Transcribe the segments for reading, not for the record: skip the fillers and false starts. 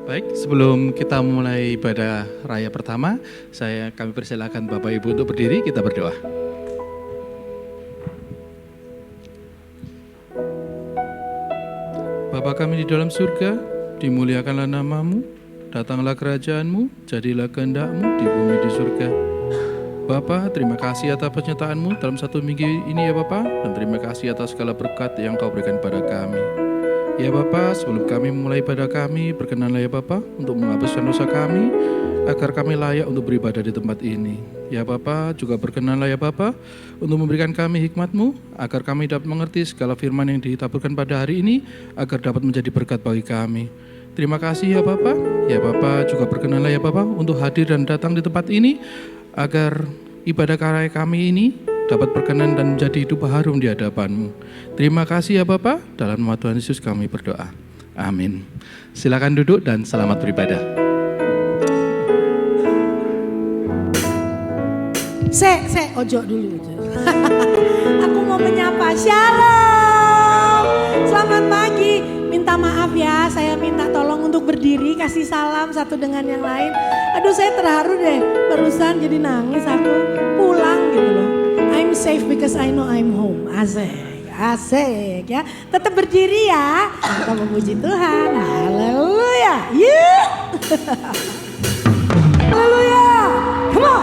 Baik, sebelum kita mulai ibadah raya pertama, kami persilakan Bapak Ibu untuk berdiri, kita berdoa. Bapa kami di dalam surga, dimuliakanlah namamu, datanglah kerajaanmu, jadilah kehendak-mu di bumi di surga. Bapa, terima kasih atas penyertaan-Mu dalam satu minggu ini ya Bapa, dan terima kasih atas segala berkat yang Kau berikan pada kami. Ya Bapa, sebelum kami memulai ibadah kami, berkenanlah ya Bapa untuk menghapuskan dosa kami, agar kami layak untuk beribadah di tempat ini. Ya Bapa, juga berkenanlah ya Bapa untuk memberikan kami hikmat-Mu, agar kami dapat mengerti segala firman yang ditaburkan pada hari ini, agar dapat menjadi berkat bagi kami. Terima kasih ya Bapa. Ya Bapa, juga berkenanlah ya Bapa untuk hadir dan datang di tempat ini, agar ibadah karya kami ini dapat berkenan dan menjadi hidup harum di hadapan-Mu. Terima kasih ya Bapa, dalam nama Tuhan Yesus kami berdoa. Amin. Silakan duduk dan selamat beribadah. Ojo dulu. Aku mau menyapa, Shalom. Selamat pagi. Minta maaf ya, saya minta tolong untuk berdiri, kasih salam satu dengan yang lain. Aduh, saya terharu deh, barusan jadi nangis aku, pulang gitu loh. I'm safe because I know I'm home. Asik ya. Tetap berdiri ya, kita memuji Tuhan. Haleluya. Yeah. Haleluya. Come on.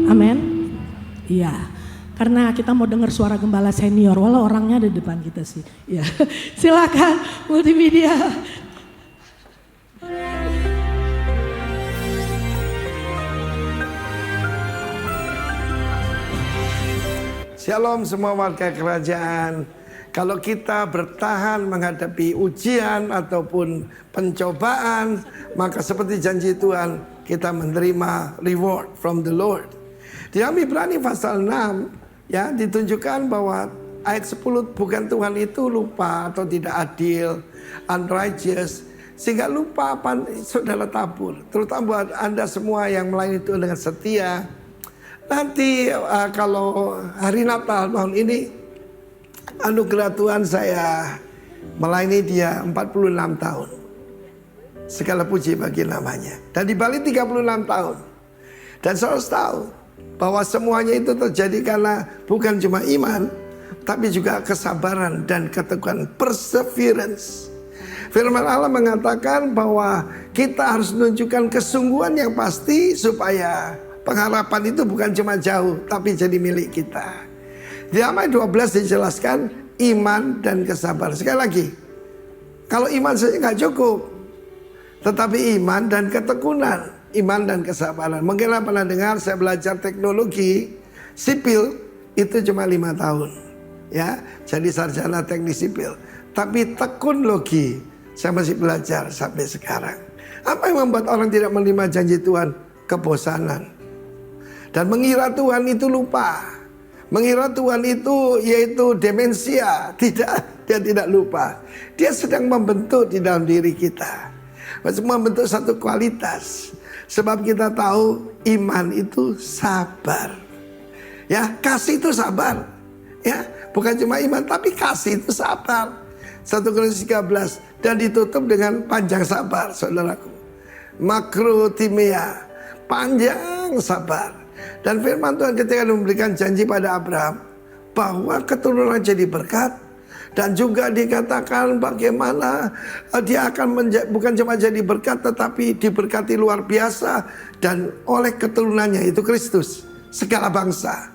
Amin. Iya. Karena kita mau dengar suara gembala senior, walau orangnya ada di depan kita sih. Ya, silakan multimedia. Shalom semua warga kerajaan. Kalau kita bertahan menghadapi ujian ataupun pencobaan, maka seperti janji Tuhan, kita menerima reward from the Lord. Di dalam Ibrani pasal 6, ya ditunjukkan bahwa ayat 10, bukan Tuhan itu lupa atau tidak adil, unrighteous, sehingga lupa apa saudara tabur. Terutama buat Anda semua yang melayani Tuhan dengan setia. Nanti kalau hari Natal tahun ini, anugerah Tuhan saya melayani dia 46 tahun. Segala puji bagi namanya. Dan di Bali 36 tahun. Dan saudara tahu bahwa semuanya itu terjadi karena bukan cuma iman, tapi juga kesabaran dan keteguhan, perseverance. Firman Allah mengatakan bahwa kita harus menunjukkan kesungguhan yang pasti supaya pengharapan itu bukan cuma jauh, tapi jadi milik kita. Di ayat 12 dijelaskan iman dan kesabaran. Sekali lagi, kalau iman saja nggak cukup, tetapi iman dan ketekunan. Iman dan kesabaran. Mungkin pernah dengar saya belajar teknologi sipil itu cuma 5 tahun, ya, jadi sarjana teknik sipil. Tapi tekun logi saya masih belajar sampai sekarang. Apa yang membuat orang tidak menerima janji Tuhan? Kebosanan dan mengira Tuhan itu lupa. Mengira Tuhan itu yaitu demensia. Tidak, dia tidak lupa. Dia sedang membentuk di dalam diri kita, membentuk satu kualitas. Sebab kita tahu iman itu sabar. Ya, kasih itu sabar. Ya, bukan cuma iman tapi kasih itu sabar. 1 Korintus 13, dan ditutup dengan panjang sabar, saudaraku. Makrotimea, panjang sabar. Dan firman Tuhan ketika memberikan janji pada Abraham bahwa keturunan jadi berkat. Dan juga dikatakan bagaimana dia akan bukan cuma jadi berkat, tetapi diberkati luar biasa. Dan oleh keturunannya itu Kristus, segala bangsa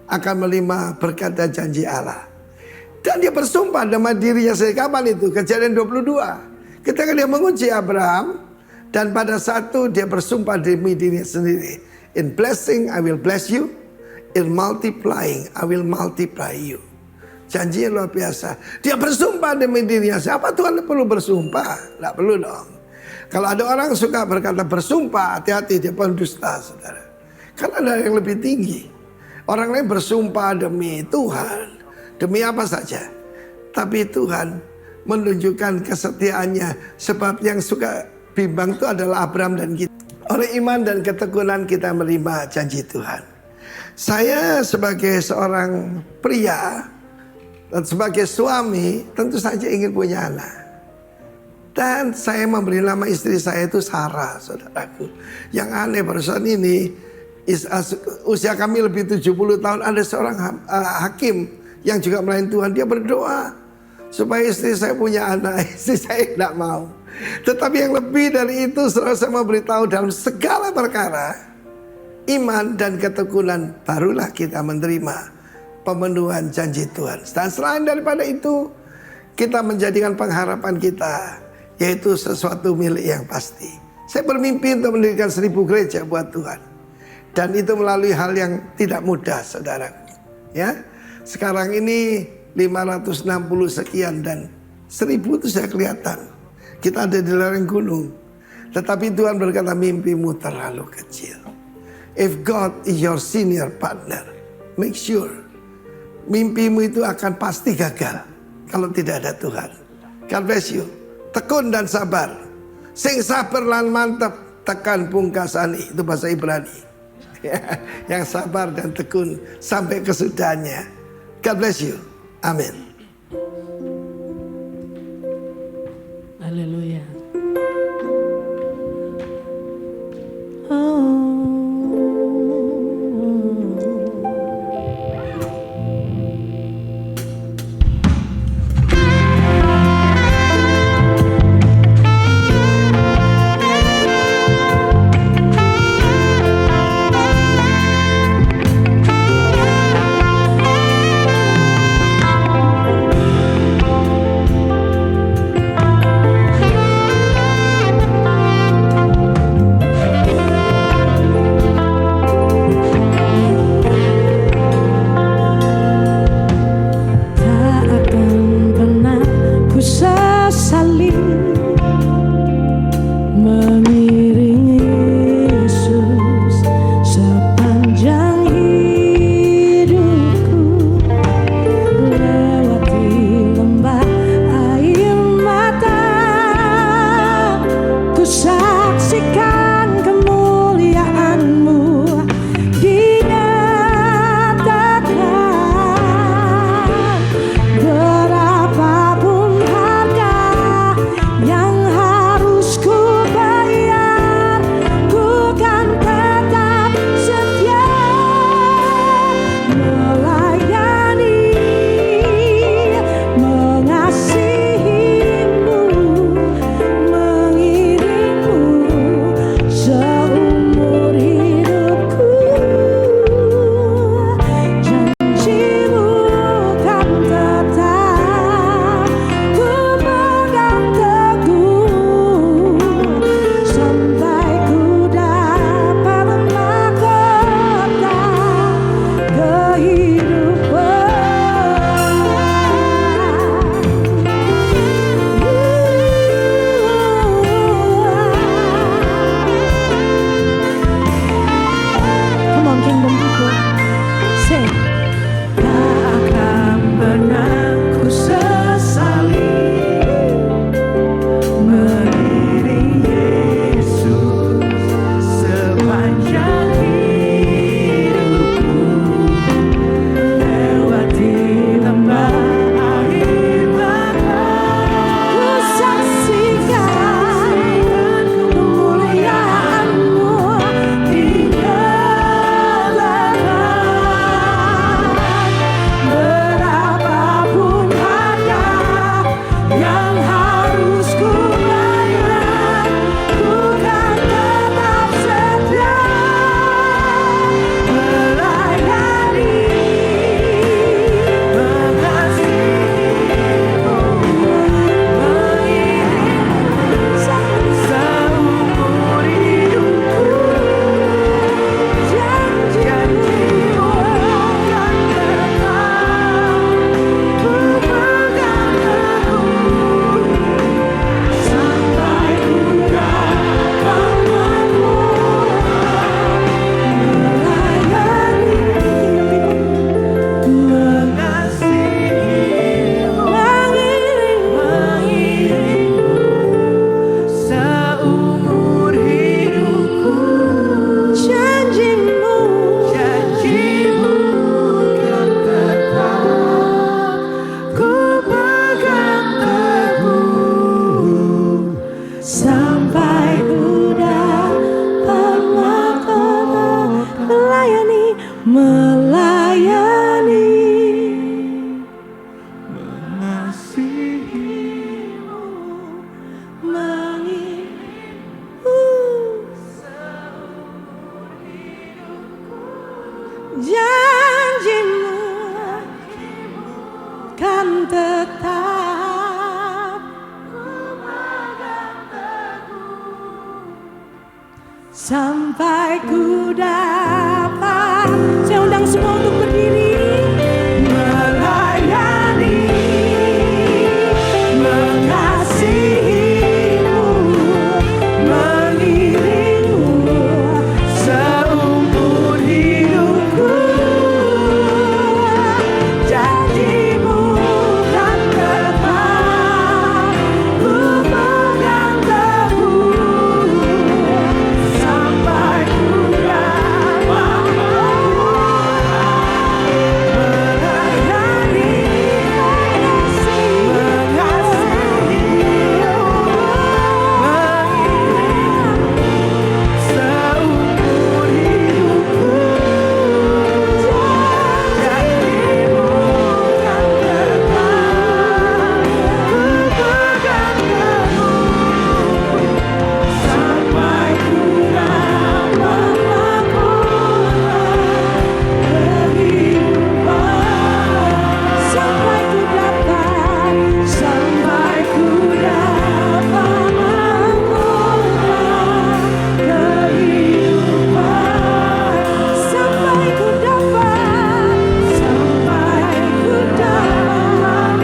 akan menerima berkat dan janji Allah. Dan dia bersumpah dengan dirinya sendiri. Kapan itu? Kejadian 22. Ketika dia menguji Abraham. Dan pada saat itu dia bersumpah demi dirinya sendiri. In blessing I will bless you. In multiplying I will multiply you. Janjinya luar biasa. Dia bersumpah demi dirinya. Siapa Tuhan perlu bersumpah? Tidak perlu dong. Kalau ada orang suka berkata bersumpah, hati-hati, dia pendusta, saudara. Karena ada yang lebih tinggi. Orang lain bersumpah demi Tuhan, demi apa saja. Tapi Tuhan menunjukkan kesetiaannya. Sebab yang suka bimbang itu adalah Abraham dan kita. Oleh iman dan ketekunan kita menerima janji Tuhan. Saya sebagai seorang pria dan sebagai suami tentu saja ingin punya anak. Dan saya memberi nama istri saya itu Sarah, saudaraku. Yang aneh barusan ini, usia kami lebih 70 tahun, ada seorang hakim yang juga melayani Tuhan. Dia berdoa supaya istri saya punya anak. Istri saya tidak mau. Tetapi yang lebih dari itu, setelah saya memberitahu dalam segala perkara, iman dan ketekunan, barulah kita menerima pemenuhan janji Tuhan. Dan selain daripada itu, kita menjadikan pengharapan kita, yaitu sesuatu milik yang pasti. Saya bermimpi untuk mendirikan 1000 gereja buat Tuhan. Dan itu melalui hal yang tidak mudah, saudaraku. Ya, sekarang ini 560 sekian dan 1000 itu sudah kelihatan. Kita ada di lereng gunung. Tetapi Tuhan berkata, mimpimu terlalu kecil. If God is your senior partner, make sure mimpimu itu akan pasti gagal kalau tidak ada Tuhan. God bless you. Tekun dan sabar. Sing sabar lan mantep tekan pungkasani. Itu bahasa Ibrani. Yang sabar dan tekun sampai kesudahannya. God bless you. Amin. Haleluya. janjimu kan tetap sampai ku dapat. Saya undang semua untuk berdiri, melayani, mengasihimu, mengiringmu seumur hidupku. Janjimu kan tetap, ku pegang teguh sampai ku dapat melayani, mengasihimu, mengiringmu seumur hidupku. Janjimu kan tetap, ku pegang teguh sampai ku dapat kehidupan. Sampai ku dapat, sampai ku dapat kehidupan. Sampai ku dapat, sampai ku dapat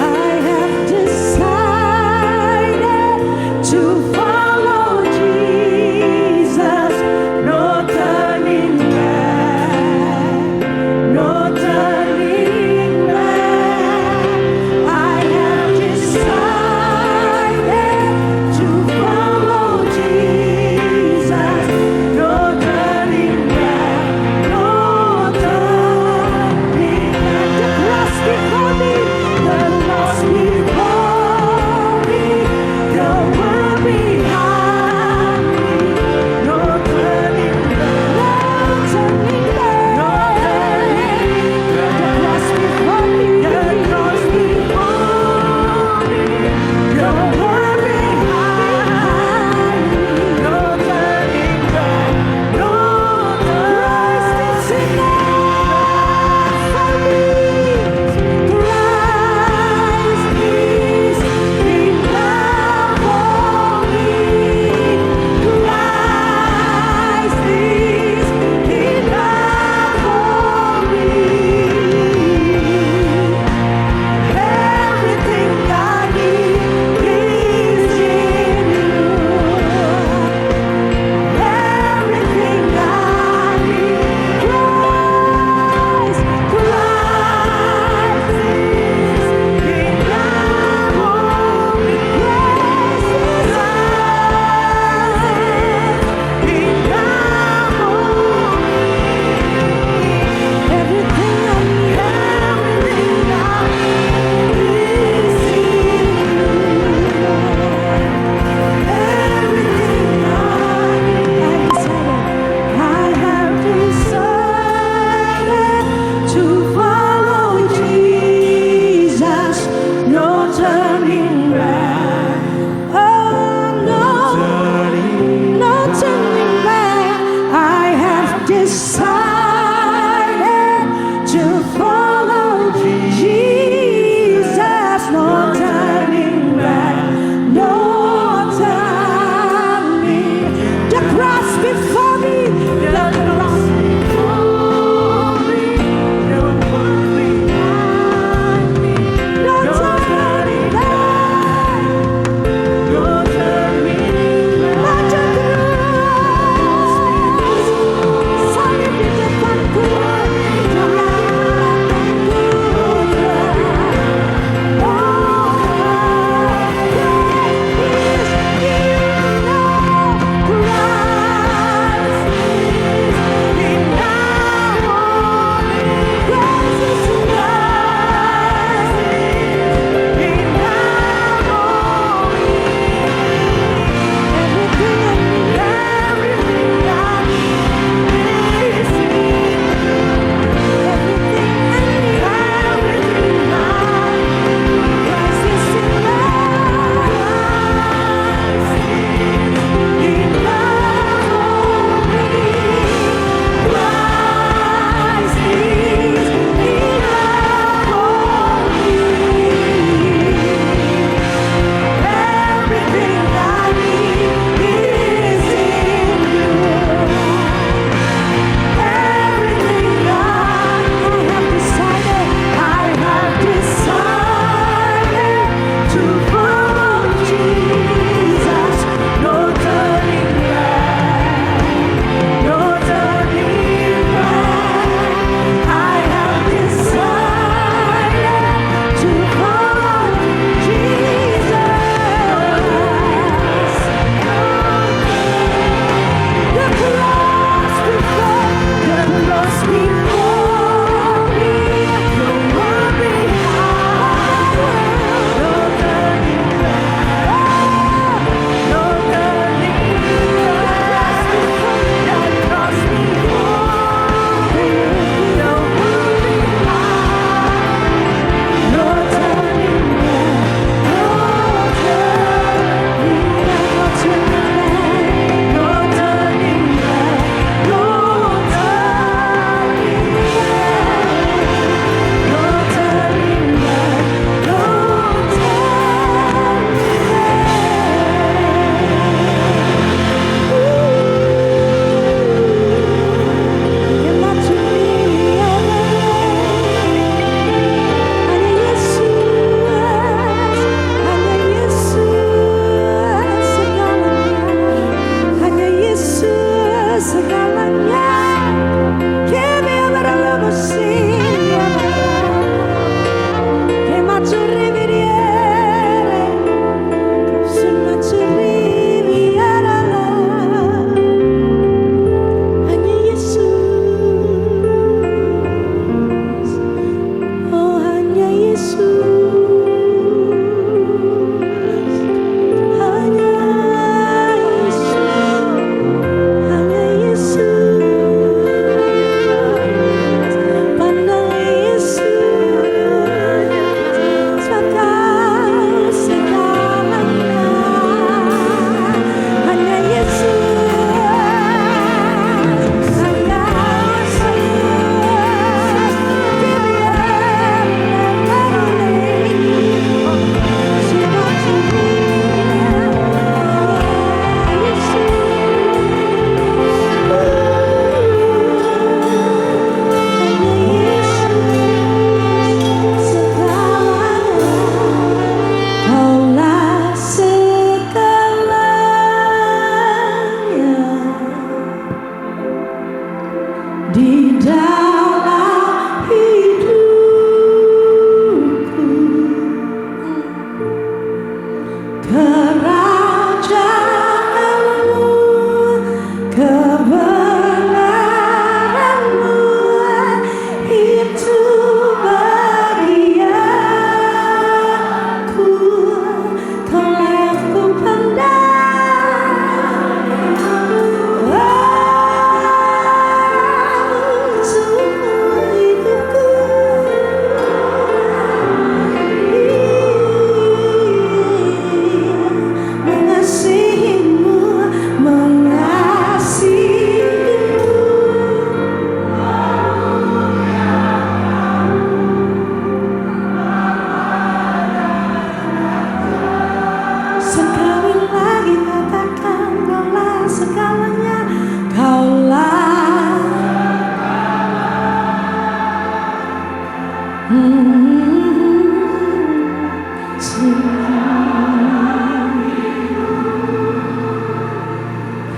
I have decided to follow Jesus, no turning back, no turning back. I have decided to follow Jesus, no turning back, no turning back. The cross before me, the loss before me, the world behind me, no turning back, no turning back, no turning back. The cross before me, the cross before me, the world behind me, no turning back, no turning back. Christ is enough for me. Christ is enough for me. Christ is enough for me. Everything I need is in you. Everything I need, Christ, Christ is enough for me. Christ is enough for me. Everything I need, everything I need is in you. Everything I need, I have decided to follow Jesus, no turning back. Oh no, no turning back. I have decided to follow Jesus, no turning back, no turning. The cross before me, the cross before me, the world behind me, no turning back, no turning back. Baca terus, salib di depanku, jangan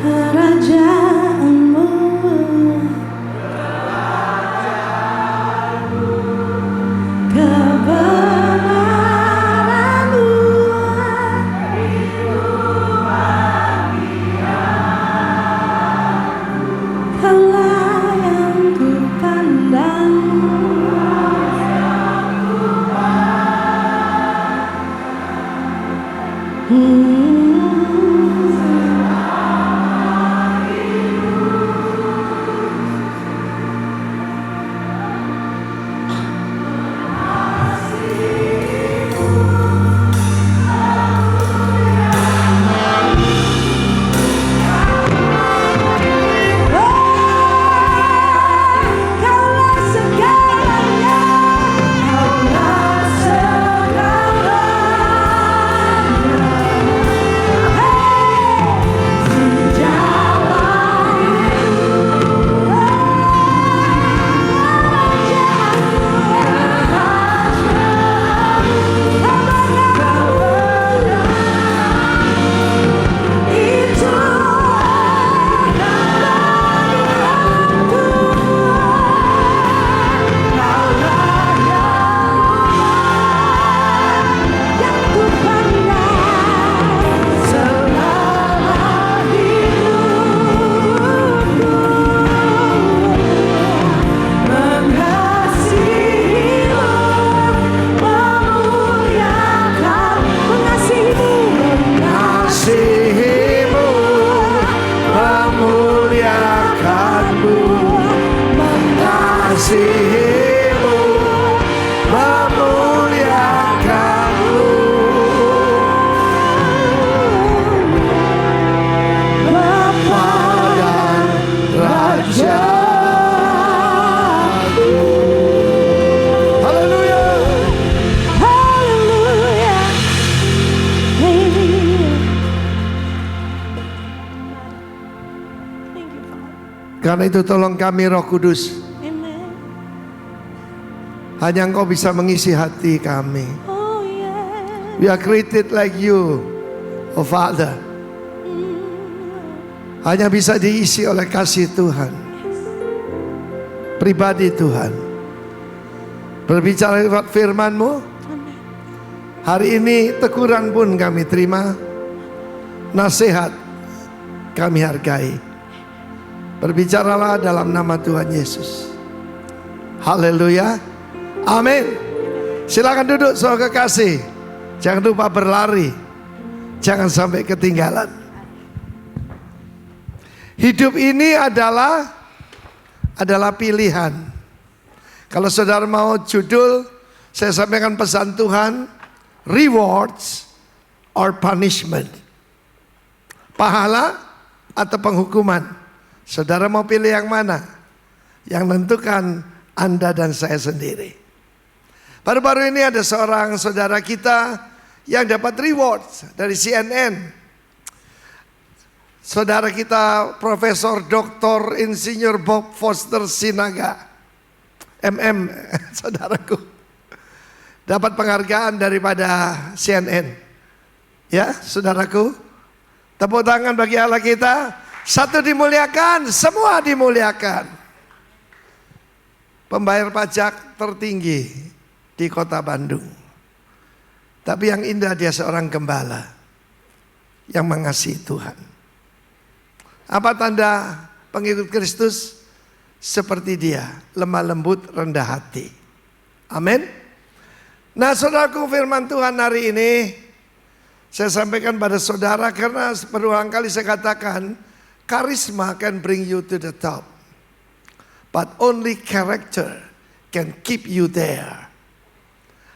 Kerajaanmu, kebenaranmu, Kaulah yang ku pandang. Kaulah segalanya, Kaulah Karena itu tolong kami Roh Kudus. Amen. Hanya Engkau bisa mengisi hati kami. Oh yeah. We are created like you, oh Father. Hanya bisa diisi oleh kasih Tuhan. Pribadi Tuhan. Berbicara lewat firman-Mu. Hari ini teguran pun kami terima. Nasihat kami hargai. Berbicaralah dalam nama Tuhan Yesus. Haleluya. Amin. Silakan duduk saudara kekasih. Jangan lupa berlari. Jangan sampai ketinggalan. Hidup ini adalah pilihan. Kalau saudara mau judul, saya sampaikan pesan Tuhan, rewards or punishment. Pahala atau penghukuman. Saudara mau pilih yang mana? Yang menentukan Anda dan saya sendiri. Baru-baru ini ada seorang saudara kita yang dapat rewards dari CNN. Saudara kita Profesor Dr. Insinyur Bob Foster Sinaga, MM, saudaraku, dapat penghargaan daripada CNN. Ya, saudaraku, tepuk tangan bagi Allah kita. Satu dimuliakan, semua dimuliakan. Pembayar pajak tertinggi di kota Bandung. Tapi yang indah dia seorang gembala yang mengasihi Tuhan. Apa tanda pengikut Kristus? Seperti dia, lemah lembut, rendah hati. Amin. Nah saudaraku, firman Tuhan hari ini saya sampaikan pada saudara karena berulang kali saya katakan, karisma can bring you to the top. But only character can keep you there.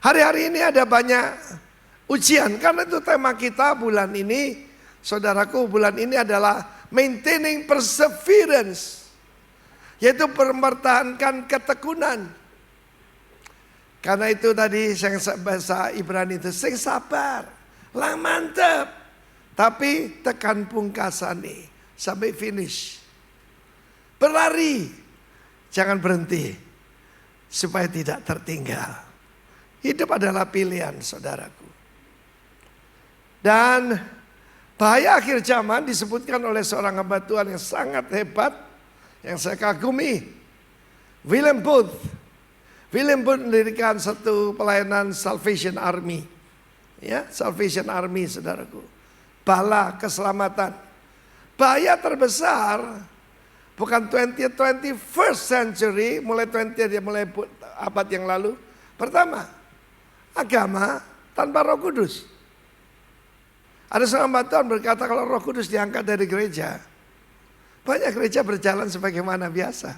Hari-hari ini ada banyak ujian. Karena itu tema kita bulan ini, saudaraku, bulan ini adalah maintaining perseverance. Yaitu mempertahankan ketekunan. Karena itu tadi bahasa Ibrani itu, sing sabar, lah mantep. Tapi tekan pungkasane sampai finish. Berlari, jangan berhenti supaya tidak tertinggal. Hidup adalah pilihan, saudaraku. Dan bahaya akhir zaman disebutkan oleh seorang hamba Tuhan yang sangat hebat, yang saya kagumi, William Booth. William Booth mendirikan satu pelayanan Salvation Army. Ya, Salvation Army, saudaraku. Bala keselamatan. Bahaya terbesar bukan 21st century, mulai abad yang lalu. Pertama, agama tanpa Roh Kudus. Ada seorang hamba Tuhan berkata kalau Roh Kudus diangkat dari gereja, banyak gereja berjalan sebagaimana biasa.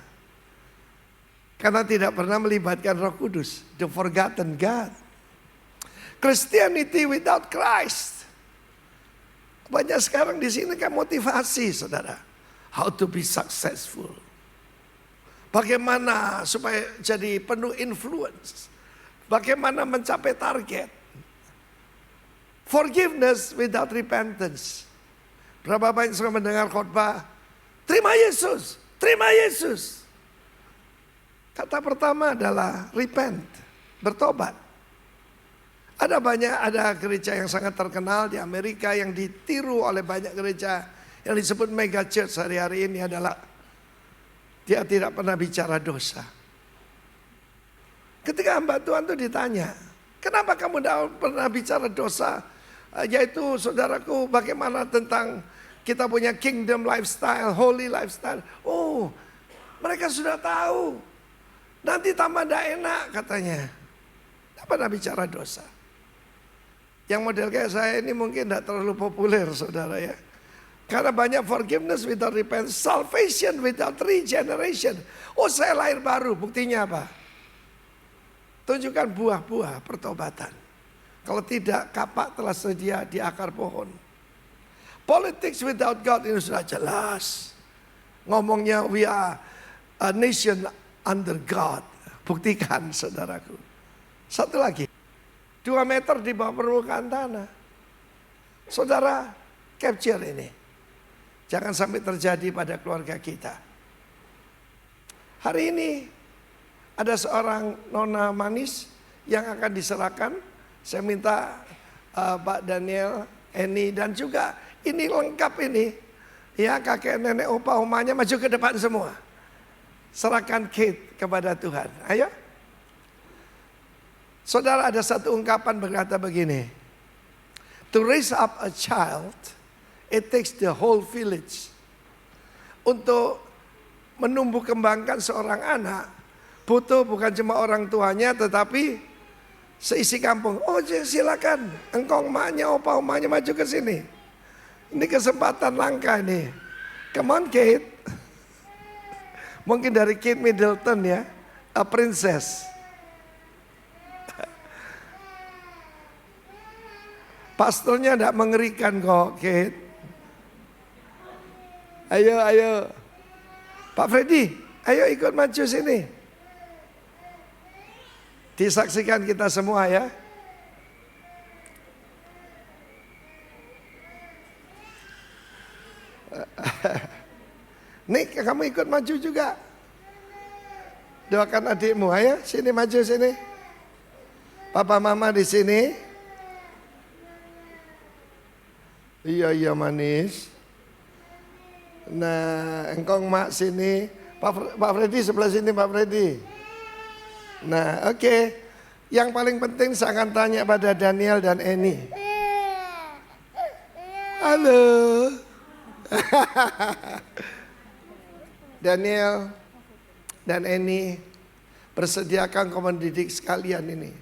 Karena tidak pernah melibatkan Roh Kudus, the forgotten God. Christianity without Christ. Banyak sekarang di sini kan motivasi, saudara. How to be successful. Bagaimana supaya jadi penuh influence. Bagaimana mencapai target. Forgiveness without repentance. Berapa banyak sudah mendengar khotbah, terima Yesus, terima Yesus. Kata pertama adalah repent, bertobat. Ada gereja yang sangat terkenal di Amerika yang ditiru oleh banyak gereja yang disebut mega church hari-hari ini adalah dia tidak pernah bicara dosa. Ketika hamba Tuhan itu ditanya, kenapa kamu tidak pernah bicara dosa? Yaitu saudaraku, bagaimana tentang kita punya kingdom lifestyle, holy lifestyle. Oh, mereka sudah tahu. Nanti tambah tidak enak katanya. Tidak pernah bicara dosa. Yang model kayak saya ini mungkin tidak terlalu populer, saudara ya. Karena banyak forgiveness without repentance, salvation without regeneration. Oh, saya lahir baru, buktinya apa? Tunjukkan buah-buah pertobatan. Kalau tidak, kapak telah sedia di akar pohon. Politics without God ini sudah jelas. Ngomongnya we are a nation under God. Buktikan, saudaraku. Satu lagi. 2 meter di bawah permukaan tanah. Saudara, capture ini. Jangan sampai terjadi pada keluarga kita. Hari ini ada seorang nona manis yang akan diserahkan. Saya minta Pak Daniel, Eni dan juga ini lengkap ini. Ya, kakek nenek opa omanya maju ke depan semua. Serahkan Kate kepada Tuhan. Ayo. Saudara, ada satu ungkapan berkata begini. To raise up a child, it takes the whole village. Untuk menumbuh kembangkan seorang anak, butuh bukan cuma orang tuanya tetapi seisi kampung. Oh, silakan, engkong emaknya, opa omanya maju ke sini. Ini kesempatan langka ini. Come on Kate. Mungkin dari Kate Middleton ya, a princess. Pastornya tidak mengerikan kok Kate. Ayo. Pak Freddy, ayo ikut maju sini. Disaksikan kita semua ya. Nih kamu ikut maju juga. Doakan adikmu, ayo sini maju sini. Papa mama di sini. Iya manis. Nah, engkong mak sini. Pak Freddy sebelah sini Pak Freddy. Nah, oke. Yang paling penting saya akan tanya pada Daniel dan Eni. Halo. Daniel dan Eni, bersediakan kau mendidik sekalian ini.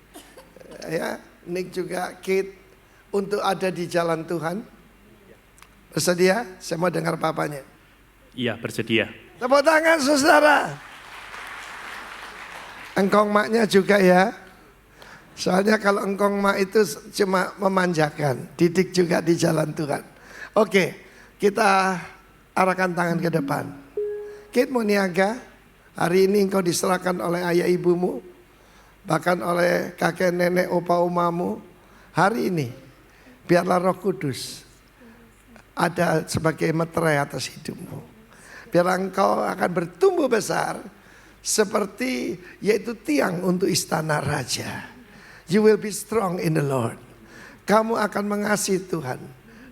Ya, Nick juga Kate untuk ada di jalan Tuhan. Bersedia? Saya mau dengar papanya. Iya, bersedia. Tepuk tangan saudara. Engkong maknya juga ya. Soalnya kalau engkong mak itu cuma memanjakan, didik juga di jalan Tuhan. Oke, kita arahkan tangan ke depan. Kate Moniaga, hari ini engkau diserahkan oleh ayah ibumu, bahkan oleh kakek nenek opa omamu. Hari ini, biarlah Roh Kudus ada sebagai meterai atas hidupmu. Biar engkau akan bertumbuh besar seperti yaitu tiang untuk istana raja. You will be strong in the Lord. Kamu akan mengasihi Tuhan,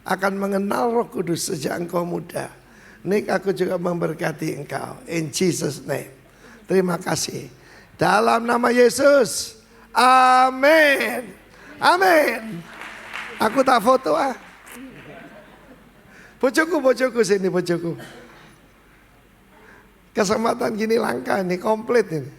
akan mengenal Roh Kudus sejak engkau muda. Nick, aku juga memberkati engkau. In Jesus' name. Terima kasih. Dalam nama Yesus. Amin. Amin. Aku tak foto ah. Bojoku sini bojoku. Kesempatan gini langka ini, komplit ini.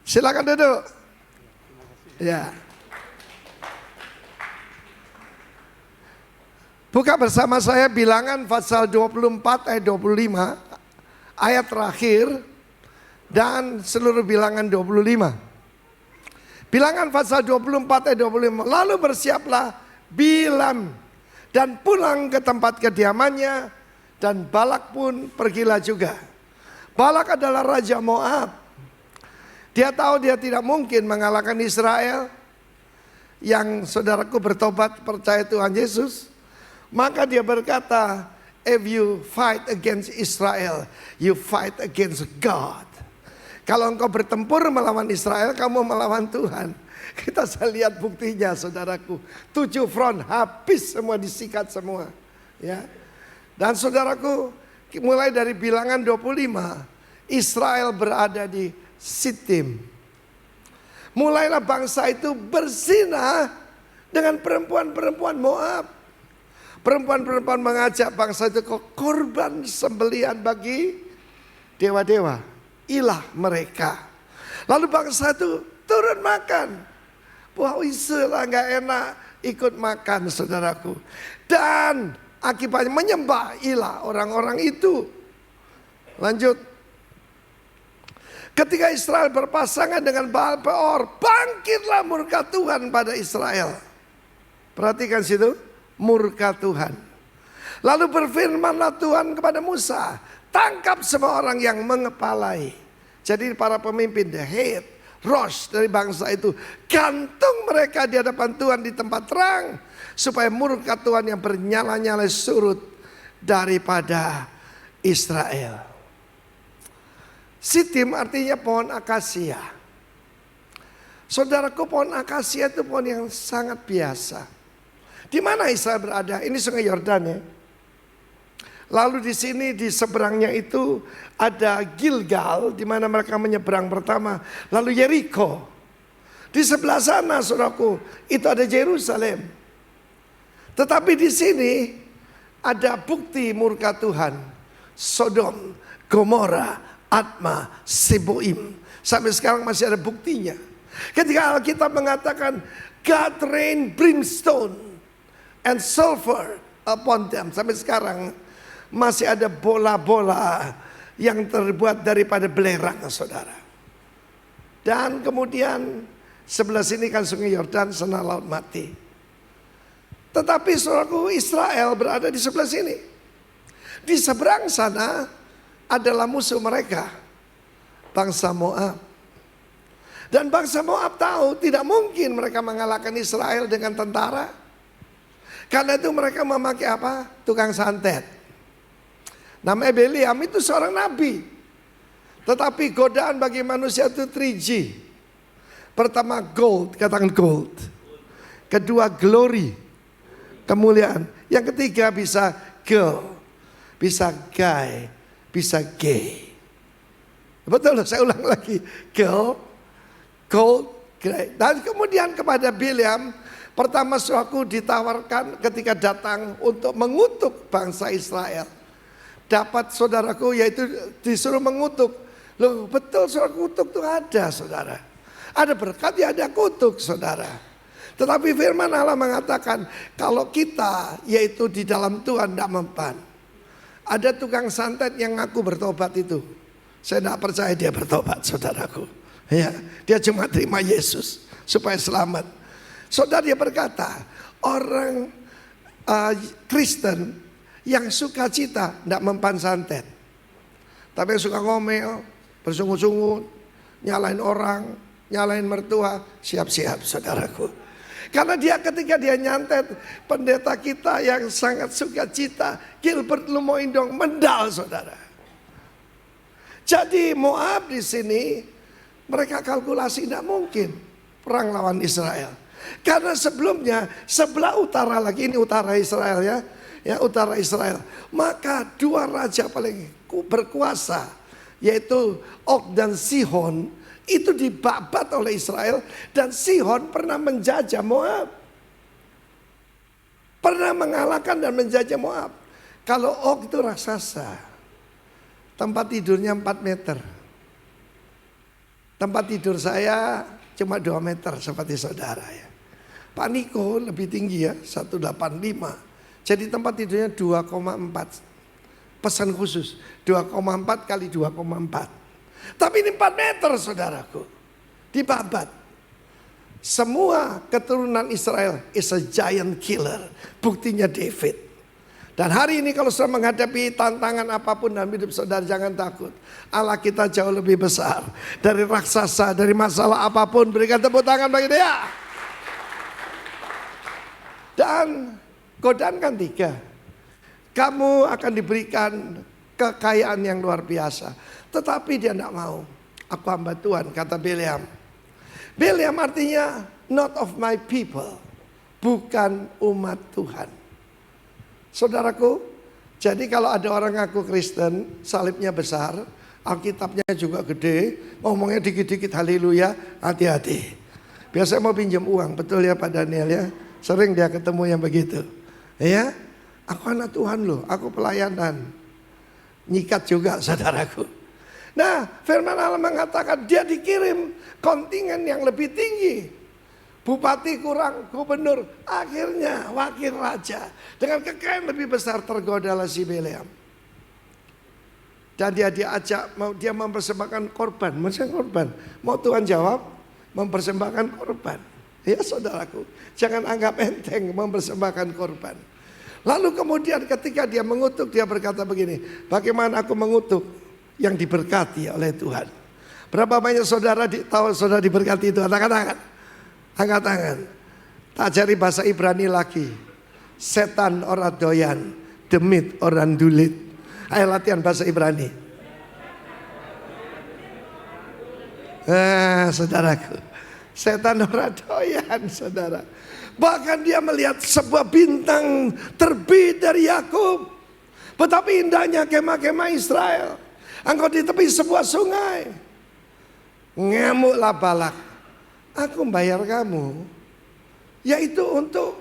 Silakan duduk. Ya. Buka bersama saya Bilangan pasal 24 ayat 25, ayat terakhir dan seluruh Bilangan 25. Bilangan pasal 24 ayat 25. Lalu bersiaplah Bilam dan pulang ke tempat kediamannya, dan Balak pun pergilah juga. Balak adalah raja Moab. Dia tahu dia tidak mungkin mengalahkan Israel yang saudaraku bertobat percaya Tuhan Yesus. Maka dia berkata, if you fight against Israel, you fight against God. Kalau engkau bertempur melawan Israel, kamu melawan Tuhan. Kita bisa lihat buktinya saudaraku. 7 front habis semua, disikat semua. Ya. Dan saudaraku, mulai dari Bilangan 25, Israel berada di Sitim. Mulailah bangsa itu berzina dengan perempuan-perempuan Moab. Perempuan-perempuan mengajak bangsa itu ke korban sembelihan bagi dewa-dewa, ilah mereka. Lalu bangsa itu turun makan. Wah, istilah gak enak ikut makan saudaraku. Dan akibatnya menyembah ilah orang-orang itu. Lanjut. Ketika Israel berpasangan dengan Baal Peor, bangkitlah murka Tuhan pada Israel. Perhatikan situ. Murka Tuhan. Lalu berfirmanlah Tuhan kepada Musa, tangkap semua orang yang mengepalai. Jadi para pemimpin, the head, Rosh dari bangsa itu, gantung mereka di hadapan Tuhan di tempat terang, supaya murka Tuhan yang bernyala-nyala surut daripada Israel. Sitim artinya pohon akasia. Saudaraku, pohon akasia itu pohon yang sangat biasa. Di mana Israel berada? Ini Sungai Yordan ya. Lalu di sini di seberangnya itu ada Gilgal, di mana mereka menyeberang pertama. Lalu Yeriko. Di sebelah sana, saudaraku, itu ada Yerusalem. Tetapi di sini ada bukti murka Tuhan. Sodom, Gomora, Adma, Seboim. Sampai sekarang masih ada buktinya. Ketika Alkitab mengatakan God rain brimstone and sulfur upon them. Sampai sekarang masih ada bola-bola yang terbuat daripada belerang, saudara. Dan kemudian sebelah sini kan Sungai Yordan, sana Laut Mati. Tetapi saudaraku, Israel berada di sebelah sini. Di seberang sana adalah musuh mereka, bangsa Moab. Dan bangsa Moab tahu tidak mungkin mereka mengalahkan Israel dengan tentara. Karena itu mereka memakai apa? Tukang santet. Namanya Beliam, itu seorang nabi. Tetapi godaan bagi manusia itu 3G. Pertama gold, katakan gold. Kedua glory, kemuliaan. Yang ketiga bisa girl, bisa guy, bisa gay. Betul, saya ulang lagi. Girl, gold, gay. Dan kemudian kepada Beliam, pertama suatu ditawarkan ketika datang untuk mengutuk bangsa Israel. Dapat saudaraku, yaitu disuruh mengutuk. Loh betul, saudara, kutuk itu ada saudara. Ada berkat ya ada kutuk saudara. Tetapi firman Allah mengatakan kalau kita yaitu di dalam Tuhan tidak mempan. Ada tukang santet yang ngaku bertobat itu. Saya tidak percaya dia bertobat saudaraku. Ya, dia cuma terima Yesus supaya selamat. Saudara, dia berkata, orang Kristen yang suka cita tidak mempan santet. Tapi yang suka ngomel, bersungut-sungut, nyalain orang, nyalain mertua, siap-siap saudaraku. Karena ketika dia nyantet, pendeta kita yang sangat sukacita, Gilbert Lumoindong, mendal saudara. Jadi Moab di sini mereka kalkulasi tidak mungkin perang lawan Israel. Karena sebelumnya sebelah utara lagi, ini utara Israel ya utara Israel. Maka dua raja paling berkuasa, yaitu Og dan Sihon, itu dibabat oleh Israel. Dan Sihon pernah menjajah Moab, pernah mengalahkan dan menjajah Moab. Kalau Og itu raksasa, tempat tidurnya 4 meter. Tempat tidur saya cuma 2 meter seperti saudara ya. Pak Niko lebih tinggi ya, 185. Jadi tempat tidurnya 2,4. Pesan khusus 2,4 kali 2,4. Tapi ini 4 meter saudaraku. Dibabat. Semua keturunan Israel is a giant killer. Buktinya David. Dan hari ini kalau saudara menghadapi tantangan apapun dalam hidup saudara, jangan takut. Allah kita jauh lebih besar dari raksasa, dari masalah apapun. Berikan tepuk tangan bagi dia. Dan godaan kan 3. Kamu akan diberikan kekayaan yang luar biasa. Tetapi dia tidak mau. Aku hamba Tuhan, kata Bileam. Bileam artinya not of my people. Bukan umat Tuhan. Saudaraku, jadi kalau ada orang ngaku Kristen, salibnya besar, Alkitabnya juga gede, ngomongnya dikit-dikit haleluya, hati-hati. Biasanya mau pinjam uang, betul ya Pak Daniel ya? Sering dia ketemu yang begitu. Ya, aku anak Tuhan loh, aku pelayanan. Nyikat juga saudaraku. Nah, firman Allah mengatakan dia dikirim kontingen yang lebih tinggi. Bupati kurang, gubernur, akhirnya wakil raja. Dengan kekayaan lebih besar tergodalah si Bileam. Dan dia diajak, dia mempersembahkan korban. Maksudnya korban, mau Tuhan jawab, mempersembahkan korban. Ya saudaraku, jangan anggap enteng mempersembahkan korban. Lalu kemudian ketika dia mengutuk, dia berkata begini, bagaimana aku mengutuk yang diberkati oleh Tuhan? Berapa banyak saudara tahu saudara diberkati itu? Angkat tangan. Angkat tangan. Tak ajari bahasa Ibrani lagi. Setan ora doyan, demit orang dulit. Ayo latihan bahasa Ibrani. Saudaraku, setan ora doyan, saudara. Bahkan dia melihat sebuah bintang terbit dari Yakub. Betapa indahnya kemah-kemah Israel. Engkau di tepi sebuah sungai. Ngamuklah Balak. Aku bayar kamu, yaitu untuk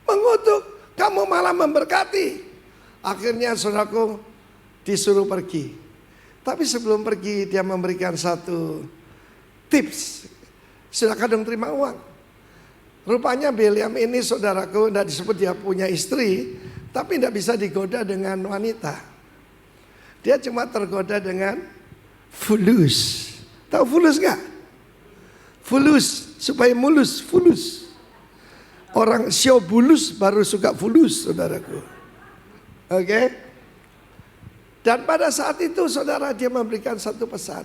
mengutuk, kamu malah memberkati. Akhirnya saudaraku disuruh pergi. Tapi sebelum pergi dia memberikan satu tips. Silakan dong terima uang. Rupanya Bileam ini saudaraku tidak disebut dia punya istri, tapi tidak bisa digoda dengan wanita. Dia cuma tergoda dengan fulus. Tahu fulus gak? Fulus, supaya mulus, fulus. Orang show bulus baru suka fulus, saudaraku. Oke? Dan pada saat itu saudara dia memberikan satu pesan.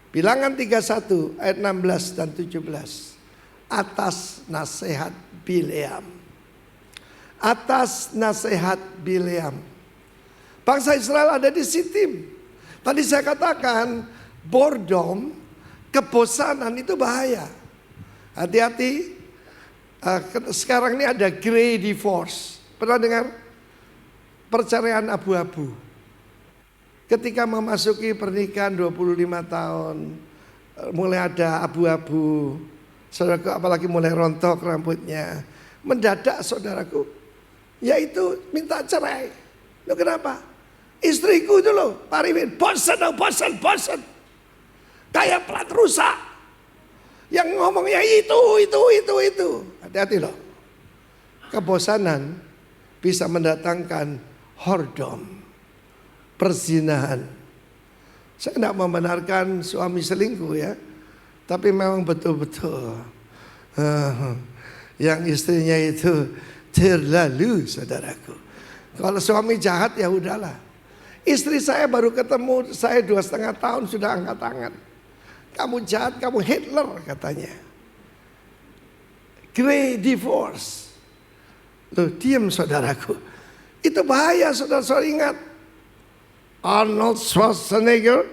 Bilangan 31 ayat 16 dan 17. Atas nasihat Bileam. Atas nasihat Bileam. Bangsa Israel ada di Sitim. Tadi saya katakan boredom, kebosanan itu bahaya. Hati-hati. Sekarang ini ada grey divorce. Pernah dengar? Perceraian abu-abu. Ketika memasuki pernikahan 25 tahun, mulai ada abu-abu. Saudaraku, apalagi mulai rontok rambutnya. Mendadak saudaraku, yaitu minta cerai. Loh kenapa? Istriku itu loh, Pak Rimin, bosan. Kayak plat rusak. Yang ngomongnya itu. Hati-hati loh. Kebosanan bisa mendatangkan hordom, perzinahan. Saya tidak membenarkan suami selingkuh ya. Tapi memang betul-betul yang istrinya itu terlalu, saudaraku. Kalau suami jahat ya udahlah. Istri saya baru ketemu, saya 2,5 tahun sudah angkat tangan. Kamu jahat, kamu Hitler katanya. Great divorce. Loh, diam saudaraku. Itu bahaya, saudara-saudara ingat. Arnold Schwarzenegger,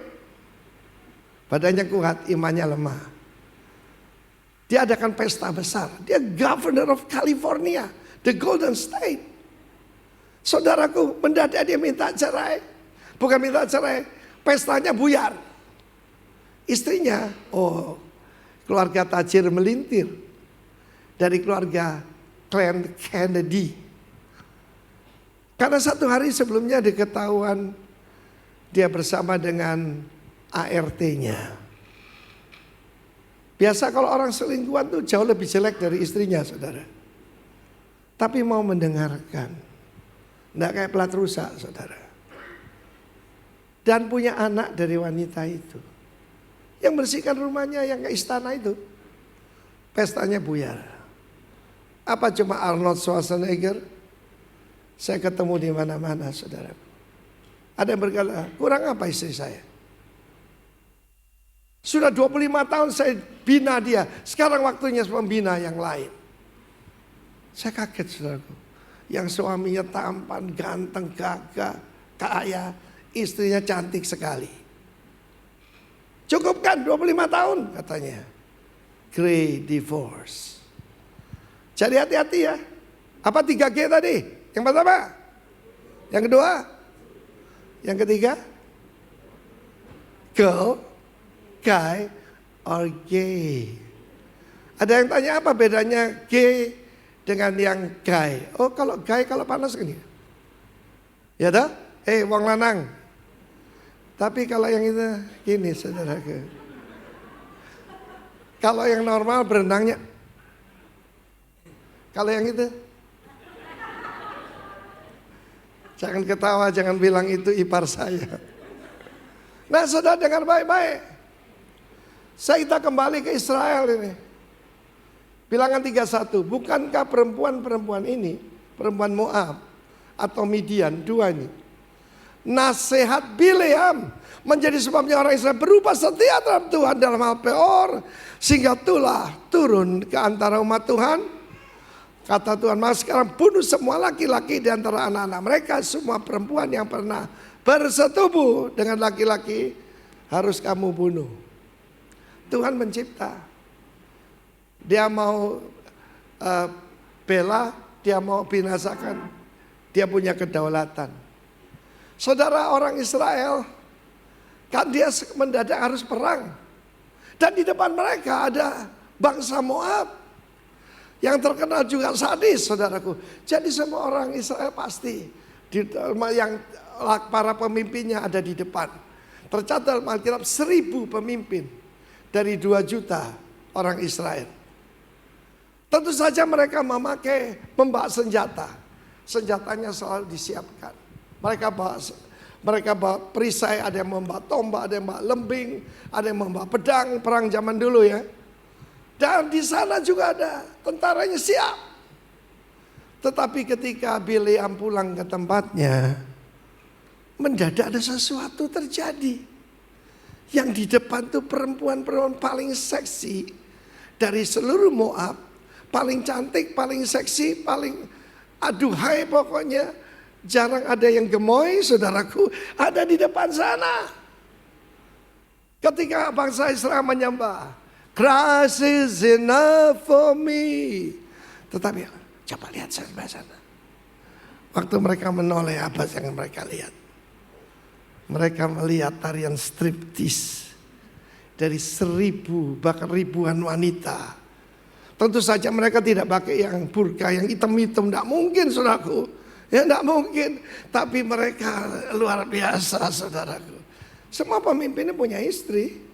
badannya kuat, imannya lemah. Dia adakan pesta besar. Dia governor of California, the Golden State. Saudaraku, mendadak dia minta cerai. Bukan minta cerai, pestanya buyar. Istrinya, keluarga tajir melintir. Dari keluarga Clan Kennedy. Karena satu hari sebelumnya diketahuan dia bersama dengan ART-nya. Biasa kalau orang selingkuhan tuh jauh lebih jelek dari istrinya, saudara. Tapi mau mendengarkan. Nggak kayak pelat rusak, saudara. Dan punya anak dari wanita itu. Yang bersihkan rumahnya, yang ke istana itu. Pestanya buyar. Apa cuma Arnold Schwarzenegger? Saya ketemu di mana-mana, saudara. Ada yang berkata, kurang apa istri saya? Sudah 25 tahun saya bina dia. Sekarang waktunya membina yang lain. Saya kaget, saudaraku. Yang suaminya tampan, ganteng, gagah, kaya. Istrinya cantik sekali. Cukup kan 25 tahun katanya. Great divorce. Jadi hati-hati ya. Apa 3G tadi? Yang pertama? Yang kedua? Yang ketiga? Girl, guy, or gay. Ada yang tanya apa bedanya gay dengan yang guy? Oh kalau guy kalau panas gini. Ya dah? Wong lanang. Tapi kalau yang itu gini saudaraku. Kalau yang normal berenangnya. Kalau yang itu. Jangan ketawa, jangan bilang itu ipar saya. Nah saudara dengar baik-baik. Kita kembali ke Israel ini. Bilangan 31. Bukankah perempuan-perempuan ini, perempuan Moab atau Midian, dua ini. Nasihat Bileam menjadi sebabnya orang Israel berubah setia terhadap Tuhan dalam hal Peor. Sehingga itulah turun ke antara umat Tuhan. Kata Tuhan, maka sekarang bunuh semua laki-laki di antara anak-anak mereka. Semua perempuan yang pernah bersetubuh dengan laki-laki harus kamu bunuh. Tuhan mencipta. Dia mau bela, dia mau binasakan. Dia punya kedaulatan. Saudara orang Israel, kan dia mendadak harus perang. Dan di depan mereka ada bangsa Moab. Yang terkenal juga sadis, saudaraku. Jadi semua orang Israel pasti yang para pemimpinnya ada di depan. Tercatat dalam Alkitab 1000 pemimpin dari 2 juta orang Israel. Tentu saja mereka membawa senjata. Senjatanya selalu disiapkan. Mereka bawa perisai, ada yang membawa tombak, ada yang membawa lembing, ada yang membawa pedang, perang zaman dulu ya. Dan di sana juga ada tentaranya siap. Tetapi ketika Bileam pulang ke tempatnya, mendadak ada sesuatu terjadi. Yang di depan tuh perempuan-perempuan paling seksi dari seluruh Moab. Paling cantik, paling seksi, paling aduhai pokoknya. Jarang ada yang gemoy, saudaraku. Ada di depan sana. Ketika bangsa Israel menyembah, Christ is enough for me. Tetapi coba lihat sebelah sana. Waktu mereka menoleh, apa yang mereka lihat? Mereka melihat tarian striptease dari 1000 bahkan ribuan wanita. Tentu saja mereka tidak pakai yang burka, yang hitam-hitam. Tidak mungkin, saudaraku. Ya tidak mungkin. Tapi mereka luar biasa, saudaraku. Semua pemimpinnya punya istri.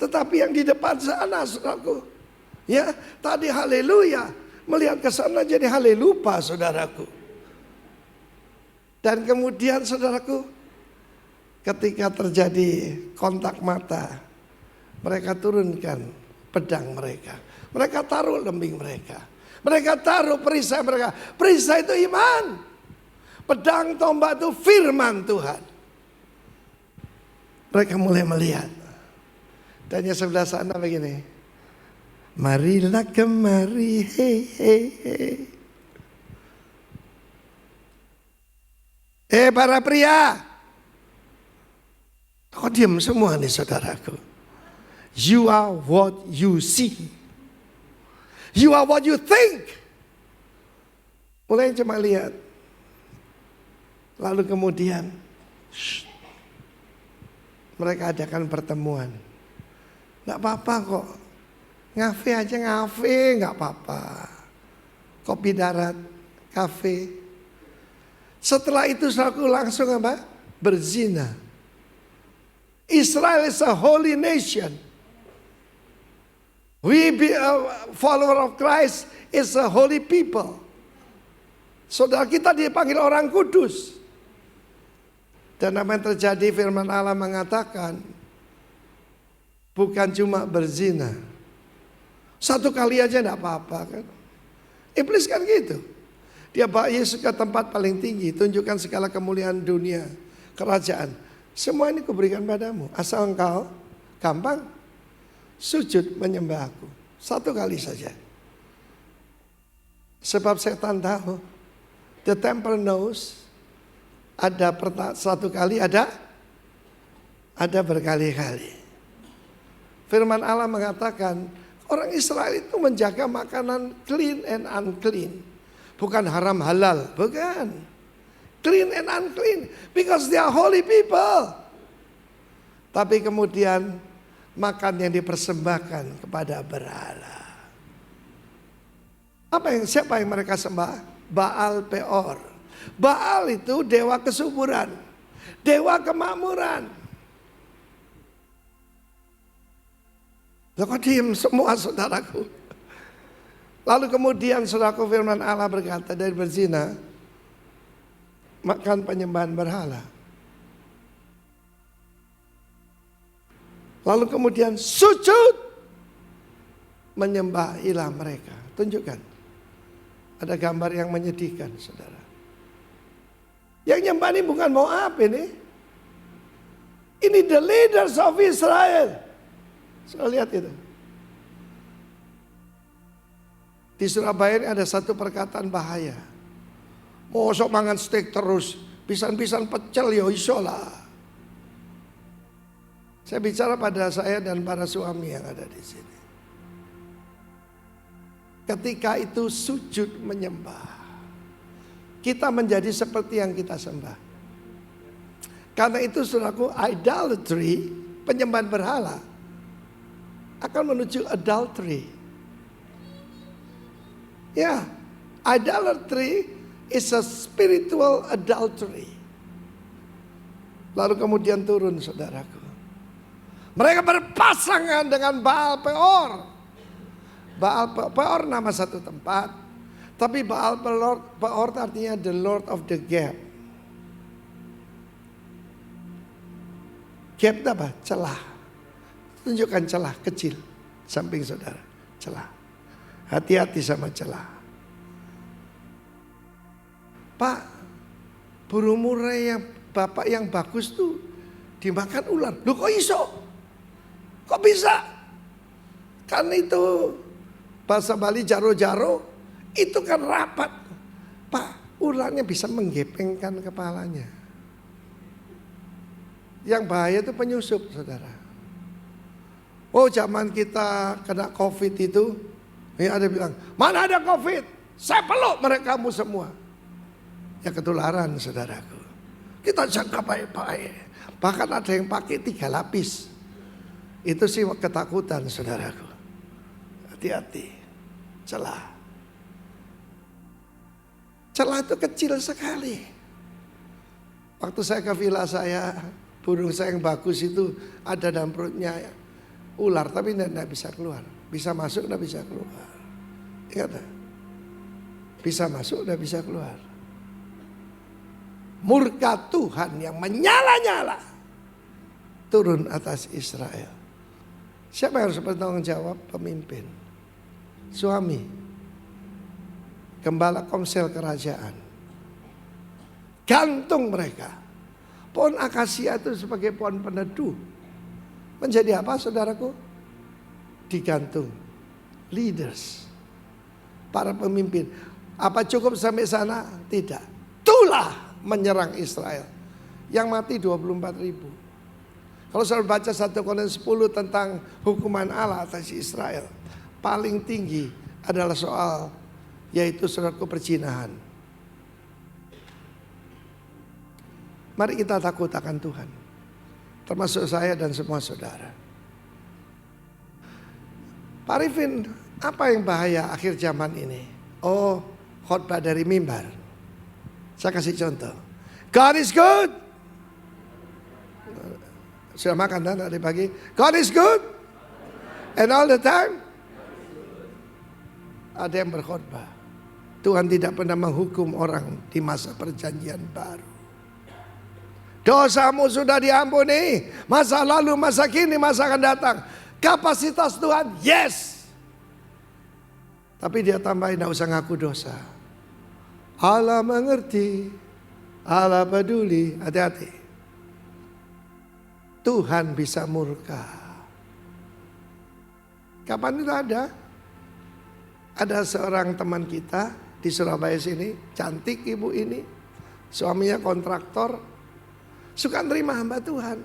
Tetapi yang di depan sana, saudaraku. Ya, tadi haleluya. Melihat ke sana jadi halelupa, saudaraku. Dan kemudian, saudaraku, ketika terjadi kontak mata, mereka turunkan pedang mereka. Mereka taruh lembing mereka. Mereka taruh perisai mereka. Perisai itu iman. Pedang tombak itu firman Tuhan. Mereka mulai melihat. Dan yang sebelah sana begini. Marilah kemari, hei, hei, hei. Para pria, kok diam semua nih saudaraku? You are what you see. You are what you think. Mulai cuma lihat. Lalu kemudian mereka adakan pertemuan. Gak apa-apa kok. Ngafe aja ngafe, gak apa-apa. Kopi darat, kafe. Setelah itu aku langsung apa? Berzina. Israel is a holy nation. We be a follower of Christ is a holy people. Saudara kita dipanggil orang kudus. Dan apa yang terjadi, firman Allah mengatakan bukan cuma berzina. Satu kali aja enggak apa-apa kan. Iblis kan gitu. Dia bawa Yesus ke tempat paling tinggi, tunjukkan segala kemuliaan dunia, kerajaan. Semua ini kuberikan padamu, asal engkau gampang sujud menyembah aku. Satu kali saja. Sebab setan tahu, the temple knows, ada satu kali, ada berkali-kali. Firman Allah mengatakan orang Israel itu menjaga makanan clean and unclean. Bukan haram halal, bukan. Clean and unclean because they are holy people. Tapi kemudian makan yang dipersembahkan kepada berhala. Siapa yang mereka sembah? Baal Peor. Baal itu dewa kesuburan, dewa kemakmuran. Loh kok diem semua saudaraku? Lalu kemudian saudaraku, firman Allah berkata dari berzina, makan penyembahan berhala. Lalu kemudian sujud menyembah ilah mereka. Tunjukkan. Ada gambar yang menyedihkan saudara. Yang nyembah ini bukan Moab ini. Ini the leaders of Israel. Saya lihat itu. Di Surabaya ini ada satu perkataan bahaya. Mosok mangan steak terus, pisan-pisan pecel ya iso lah. Saya bicara pada saya dan para suami yang ada di sini. Ketika itu sujud menyembah, kita menjadi seperti yang kita sembah. Karena itu saudaraku, idolatry, penyembahan berhala, akan menuju adultery. Ya, idolatry is a spiritual adultery. Lalu kemudian turun saudaraku. Mereka berpasangan dengan Baal Peor. Baal Peor nama satu tempat. Tapi Baal Peor artinya the Lord of the Gap. Gap itu apa? Celah. Tunjukkan celah kecil. Samping saudara. Celah. Hati-hati sama celah. Pak, burung murai yang bapak yang bagus tuh dimakan ular. Loh kok iso? Kok bisa? Kan itu bahasa Bali jaro-jaro itu kan rapat. Pak, ularnya bisa menggepengkan kepalanya. Yang bahaya itu penyusup, saudara. Oh, zaman kita kena COVID itu, ya ada bilang, mana ada COVID? Saya peluk mereka semua. Ya ketularan, saudaraku. Kita jaga baik-baik. Bahkan ada yang pakai 3 lapis. Itu sih ketakutan, saudaraku. Hati-hati. Celah. Celah itu kecil sekali. Waktu saya ke villa saya, burung saya yang bagus itu ada dalam perutnya ular, tapi tidak bisa keluar. Bisa masuk, tidak bisa keluar. Ingat tak? Bisa masuk, tidak bisa keluar. Murka Tuhan yang menyala-nyala turun atas Israel. Siapa yang harus bertanggung jawab? Pemimpin, suami, gembala komsel kerajaan. Gantung mereka. Pohon akasia itu sebagai pohon peneduh. Menjadi apa saudaraku? Digantung. leaders, para pemimpin. Apa cukup sampai sana? Tidak. Tulah menyerang Israel. Yang mati 24.000. Kalau saya baca 1 Korintus 10 tentang hukuman Allah atas Israel, paling tinggi adalah soal, yaitu saudaraku, perzinahan. Mari kita takut akan Tuhan, termasuk saya dan semua saudara. Pak Arifin, apa yang bahaya akhir zaman ini? Oh, khotbah dari mimbar. Saya kasih contoh. God is good. Sudah makan kan tadi pagi? God is good. And all the time. Ada yang berkhotbah. Tuhan tidak pernah menghukum orang di masa perjanjian baru. Dosamu sudah diampuni. Masa lalu, masa kini, masa akan datang. Kapasitas Tuhan, yes. Tapi dia tambahin, tidak usah ngaku dosa. Allah mengerti. Allah peduli. Hati-hati. Tuhan bisa murka. Kapan itu ada? Ada seorang teman kita di Surabaya sini, cantik ibu ini, suaminya kontraktor, suka nerima hamba Tuhan.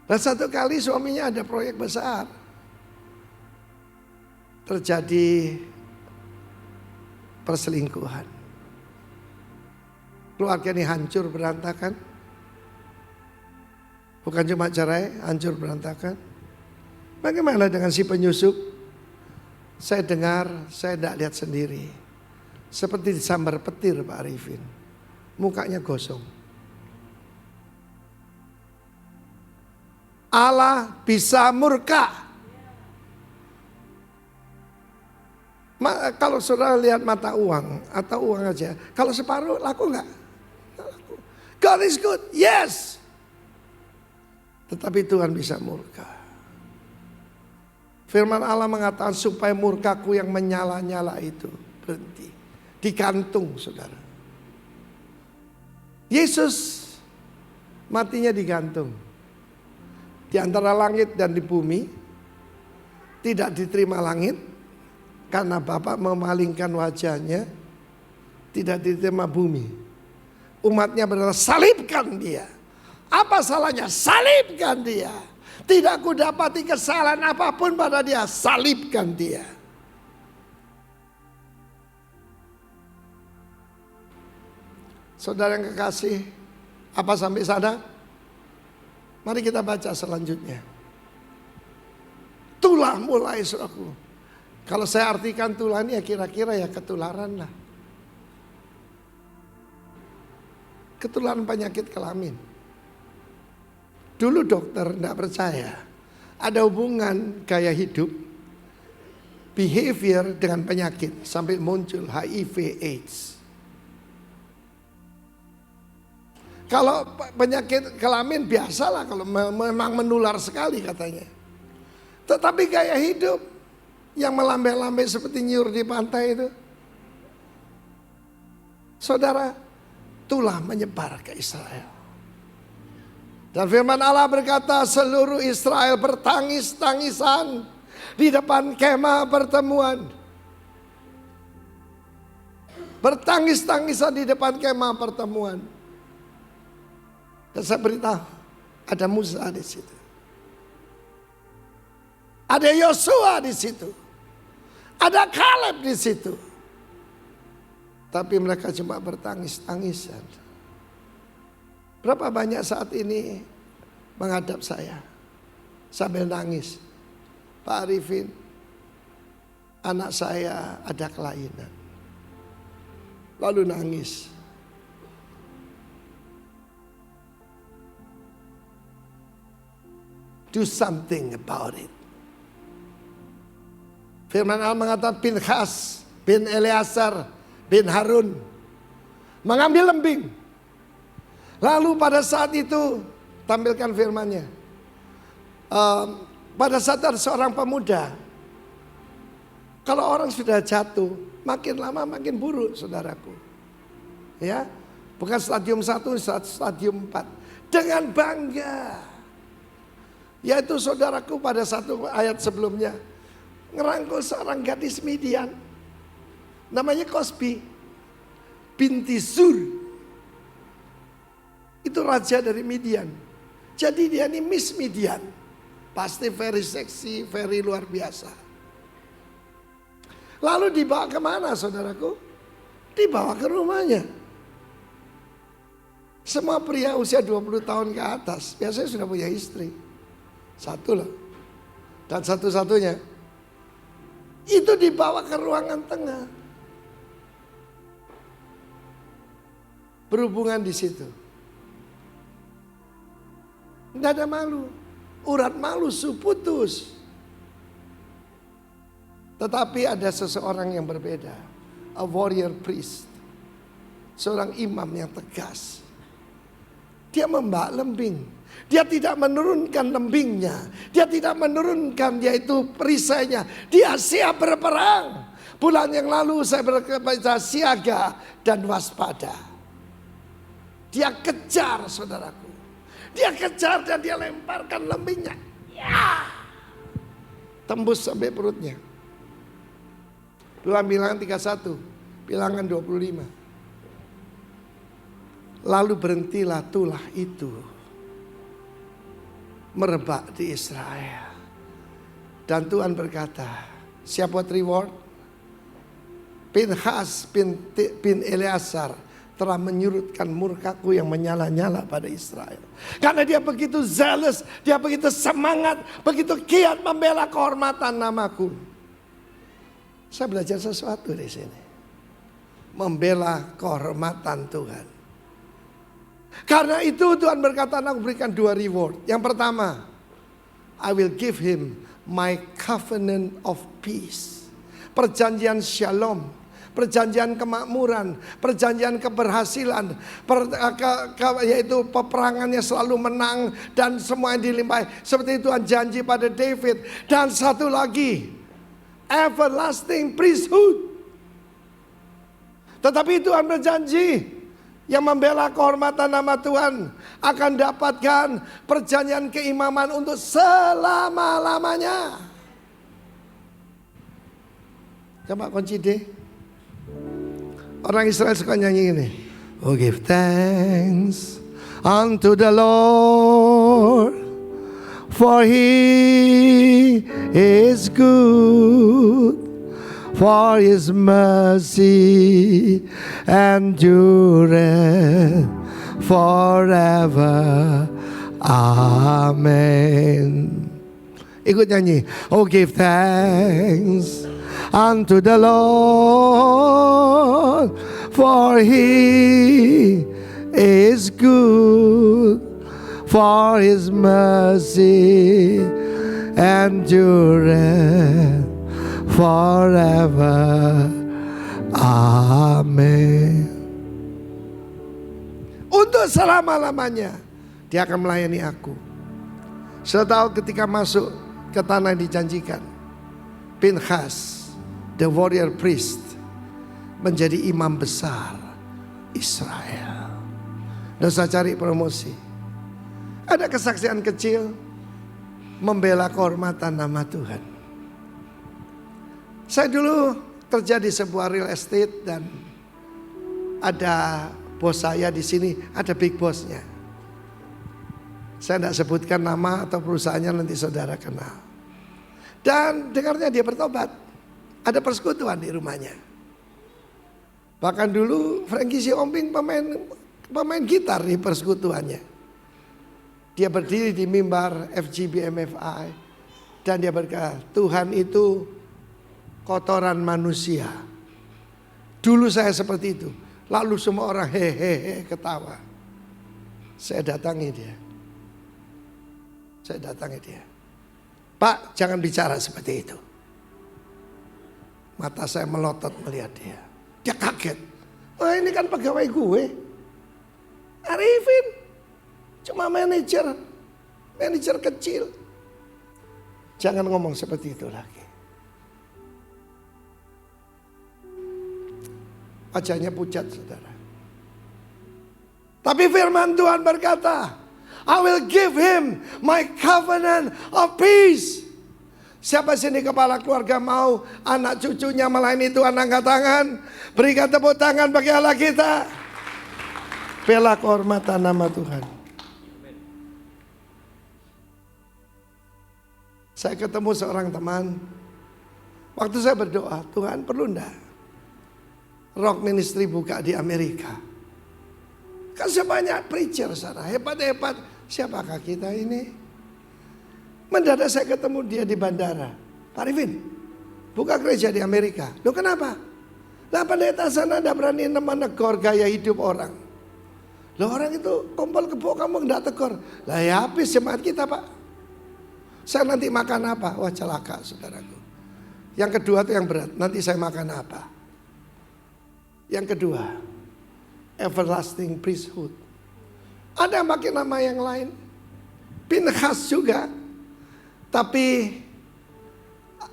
Dan satu kali suaminya ada proyek besar, terjadi perselingkuhan. Keluarga ini hancur berantakan. Bukan cuma cerai, hancur berantakan. Bagaimana dengan si penyusup? Saya dengar, saya tidak lihat sendiri. Seperti disambar petir Pak Arifin. Mukanya gosong. Allah bisa murka. Kalau saudara lihat mata uang atau uang aja, kalau separuh laku nggak? God is good, yes. Tetapi Tuhan bisa murka. Firman Allah mengatakan supaya murkaku yang menyala-nyala itu berhenti. Digantung saudara. Yesus matinya digantung. Di antara langit dan di bumi. Tidak diterima langit. Karena Bapa memalingkan wajahnya. Tidak diterima bumi. Umatnya berkata, salibkan dia. Apa salahnya? Salibkan dia. Tidak kudapati kesalahan apapun pada dia. Salibkan dia. Saudara yang kekasih, apa sampai sana? Mari kita baca selanjutnya. Tulah mulai saudaraku. Kalau saya artikan tulah ini ya kira-kira ya ketularan lah. Ketularan penyakit kelamin. Dulu dokter tidak percaya ada hubungan gaya hidup, behavior dengan penyakit sampai muncul HIV AIDS. Kalau penyakit kelamin biasalah kalau memang menular sekali katanya. Tetapi gaya hidup yang melambai-lambai seperti nyur di pantai itu, saudara, tulah menyebar ke Israel. Dan firman Allah berkata, seluruh Israel bertangis-tangisan di depan kemah pertemuan. Bertangis-tangisan di depan kemah pertemuan. Dan saya beritahu, ada Musa di situ. Ada Yosua di situ. Ada Kaleb di situ. Tapi mereka cuma bertangis-tangisan. Berapa banyak saat ini menghadap saya sambil nangis. Pak Arifin, anak saya ada kelainan. Lalu nangis. Do something about it. Firman Allah mengatakan Pinchas bin Eleazar bin Harun mengambil lembing. Lalu pada saat itu, tampilkan firmannya. Pada saat ada seorang pemuda. Kalau orang sudah jatuh, makin lama makin buruk saudaraku. Ya, bukan stadium 1, stadium 4. Dengan bangga. Yaitu saudaraku pada satu ayat sebelumnya. ngerangkul seorang gadis Midian. Namanya Kosbi binti Zur. Itu raja dari Midian. Jadi dia ini Miss Midian. Pasti very seksi, very luar biasa. Lalu dibawa kemana saudaraku? Dibawa ke rumahnya. Semua pria usia 20 tahun ke atas biasanya sudah punya istri. Satu lah. Dan satu-satunya. Itu dibawa ke ruangan tengah. Berhubungan di situ. Tidak ada malu. Urat malu putus. Tetapi ada seseorang yang berbeda. A warrior priest. Seorang imam yang tegas. Dia membak lembing. Dia tidak menurunkan lembingnya. Dia tidak menurunkan yaitu perisainya. Dia siap berperang. Bulan yang lalu saya berkata siaga dan waspada. Dia kejar saudaraku. Dia kejar dan dia lemparkan lembingnya. Ya. Tembus sampai perutnya. Dalam bilangan 31, bilangan 25. Lalu berhentilah tulah itu merebak di Israel. Dan Tuhan berkata, siapa reward? Pinhas bin Eleazar telah menyurutkan murkaku yang menyala-nyala pada Israel. Karena dia begitu zealous, dia begitu semangat, begitu giat membela kehormatan namaku. Saya belajar sesuatu di sini. Membela kehormatan Tuhan. Karena itu Tuhan berkata, aku berikan 2 reward. Yang pertama, I will give him my covenant of peace. Perjanjian shalom. Perjanjian kemakmuran, perjanjian keberhasilan, yaitu peperangannya selalu menang dan semua yang dilimpahi. Seperti Tuhan janji pada David. Dan satu lagi, everlasting priesthood. Tetapi Tuhan berjanji, yang membela kehormatan nama Tuhan akan dapatkan perjanjian keimaman untuk selama-lamanya. Coba kunci D. Orang Israel suka nyanyi ini. Oh, give thanks unto the Lord, for he is good, for his mercy endureth forever. Amen. Ikut nyanyi. Oh, give thanks unto the Lord, for he is good, for his mercy endureth forever. Amen. Untuk selama-lamanya dia akan melayani aku. Saya tahu ketika masuk ke tanah yang dijanjikan, Pinhas, the warrior priest, menjadi imam besar Israel. Dan saya cari promosi. Ada kesaksian kecil membela kehormatan nama Tuhan. Saya dulu kerja di sebuah real estate dan ada bos saya di sini, ada big bossnya. Saya tidak sebutkan nama atau perusahaannya, nanti saudara kenal. Dan dengarnya dia bertobat. Ada persekutuan di rumahnya. Bahkan dulu Frankie Siomping pemain gitar di persekutuannya. Dia berdiri di mimbar FGB MFI dan dia berkata, Tuhan itu kotoran manusia. Dulu saya seperti itu. Lalu semua orang hehehe ketawa. Saya datangi dia. Pak, jangan bicara seperti itu. Mata saya melotot melihat dia. Dia kaget. Oh, ini kan pegawai gue. Arifin. Cuma manajer kecil. Jangan ngomong seperti itu lagi. Wajahnya pucat, saudara. Tapi firman Tuhan berkata, I will give him my covenant of peace. Siapa sini kepala keluarga mau anak cucunya melayani Tuhan, angkat tangan. Berikan tepuk tangan bagi Allah kita. Bela kehormatan nama Tuhan. Saya ketemu seorang teman. Waktu saya berdoa, Tuhan perlu enggak Rock Ministry buka di Amerika? Kan sebanyak preacher sana, hebat-hebat. Siapakah kita ini? Mendadak saya ketemu dia di bandara. Pak Arifin, buka gereja di Amerika. Loh kenapa? Lah pendeta sana tidak berani menegur gaya hidup orang. Loh orang itu kumpul kebo kamu tidak tegur. Lah ya habis jemaat kita Pak. Saya nanti makan apa? Wah celaka saudaraku. Yang kedua itu yang berat. Nanti saya makan apa? Yang kedua, everlasting priesthood. Ada yang pakai nama yang lain. Pinchas juga. Tapi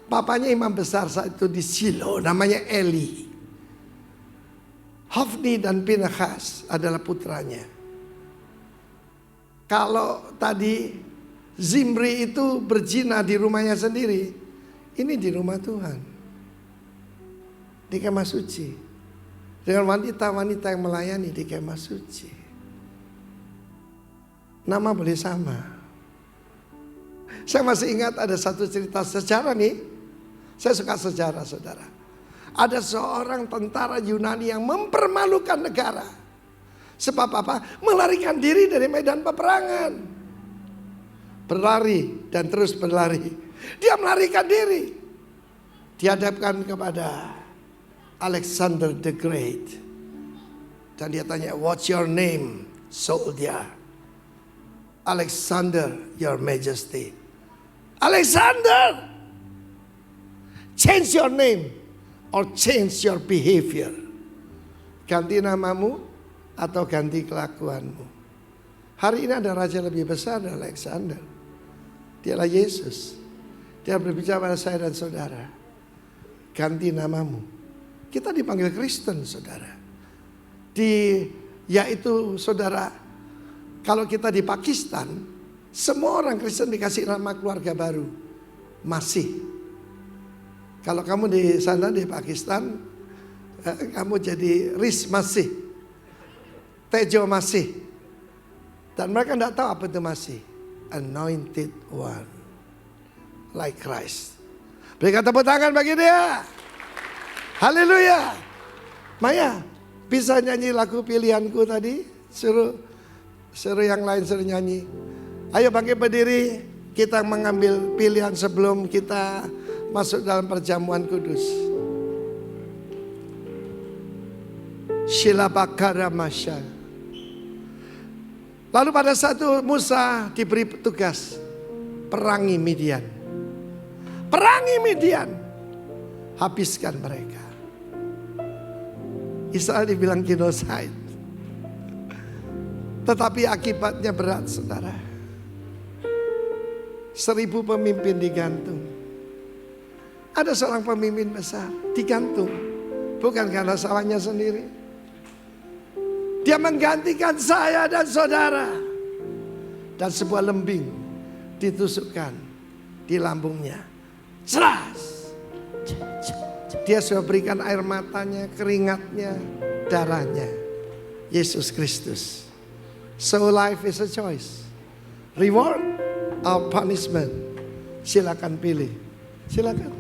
papanya imam besar saat itu di Silo, namanya Eli. Hofni dan Pinchas adalah putranya. Kalau tadi Zimri itu berzina di rumahnya sendiri, ini di rumah Tuhan. Di kemah suci. Dengan wanita-wanita yang melayani di kemah suci. Nama boleh sama. Saya masih ingat ada satu cerita sejarah nih. Saya suka sejarah saudara. Ada seorang tentara Yunani yang mempermalukan negara. Sebab apa? Melarikan diri dari medan peperangan. Berlari dan terus berlari. Dia melarikan diri. Dihadapkan kepada Alexander the Great. Dan dia tanya, what's your name, soldier? Alexander, your majesty. Alexander, change your name or change your behavior. Ganti namamu atau ganti kelakuanmu. Hari ini ada raja lebih besar dari Alexander. Dialah Yesus. Dia berbicara pada saya dan saudara. Ganti namamu. Kita dipanggil Kristen saudara. Yaitu saudara, kalau kita di Pakistan, semua orang Kristen dikasih nama keluarga baru. Masih. Kalau kamu di sana di Pakistan, kamu jadi Riz Masih, Tejo Masih. Dan mereka tidak tahu apa itu Masih. Anointed one. Like Christ. Berikan tepuk tangan bagi dia. Haleluya. Maya, bisa nyanyi lagu pilihanku tadi? Suruh yang lain suruh nyanyi. Ayo bangkit berdiri, kita mengambil pilihan sebelum kita masuk dalam perjamuan kudus. Shilabakara Masya. Lalu pada satu Musa diberi tugas perangi Midian. Perangi Midian. Habiskan mereka. Israel dibilang genocide. Tetapi akibatnya berat saudara. 1000 pemimpin digantung. Ada seorang pemimpin besar digantung. Bukan karena salahnya sendiri. Dia menggantikan saya dan saudara. Dan sebuah lembing ditusukkan di lambungnya. Seras. Dia sudah berikan air matanya, keringatnya, darahnya. Yesus Kristus. So life is a choice. Reward or punishment. Silakan pilih. Silakan.